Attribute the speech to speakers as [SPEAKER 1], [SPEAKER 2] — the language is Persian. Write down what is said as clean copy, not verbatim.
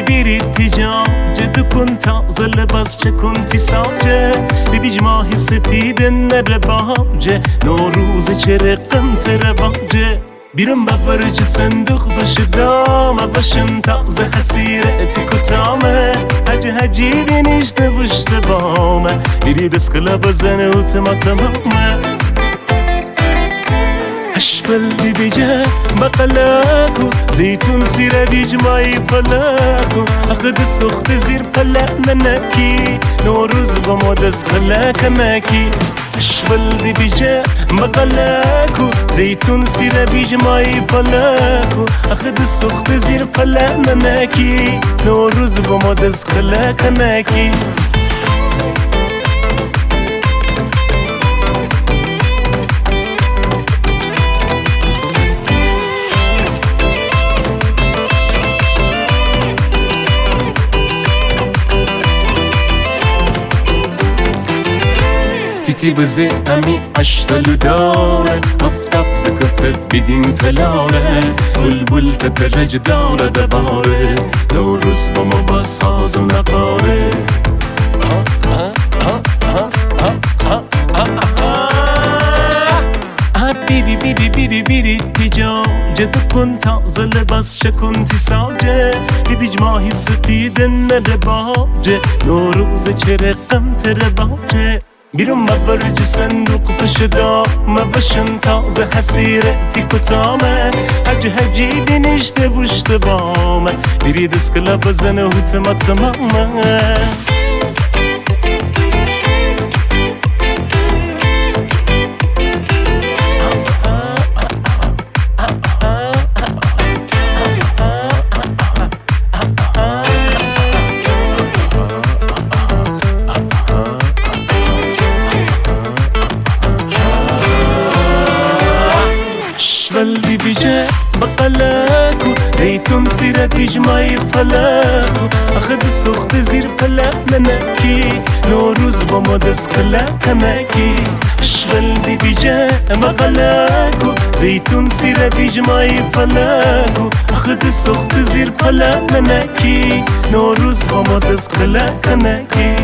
[SPEAKER 1] بیری تیجاجه دکن تازه لباس چه کنتی ساجه دیدیج ماهی سپید نره باجه نوروز چه رقم تره باجه بیرون ببرج صندوق باشه دامه باشم تازه حسیرتی کتامه هجی بینیشته بشته بامه بیری دسکلا بزنه و تمامه هشبل بیجه بقلاکو زیتون زیر بیجمای پلاکو اخد سخت زیر پلک ننکی نوروز با ما دست پلک نکی هشبل بیجه بقلاکو زیتون زیر بیجمای پلاکو اخد سخت زیر پلک ننکی نوروز با ما دست پلک نکی تیتی بزه امی اشتلو داره افتاب بکفته بیدین تلاره بلبل تترج داره دباره نوروز با ما با ساز و نقاره بیری تیجا جدو کن تازه لباس چه کنتی ساجه دیدیج ماهی سپید نره باجه نوروز چه رقم تره باجه بیرون مبرج صندوق پشه دامه باشن تازه حسیرتی کتامه هجی بینیشته بشته بامه بیری دسکلا بزنه و تمامه بلدی بیجه بقلاکو زیتون زیر بیجمای پلاکو اخد سخت زیر پلک ننکی نوروز با ما دست کلک نکی بلدی بیجه بقلاکو زیتون زیر بیجمای پلاکو اخد سخت زیر پلک ننکی نوروز با ما دست کلک نکی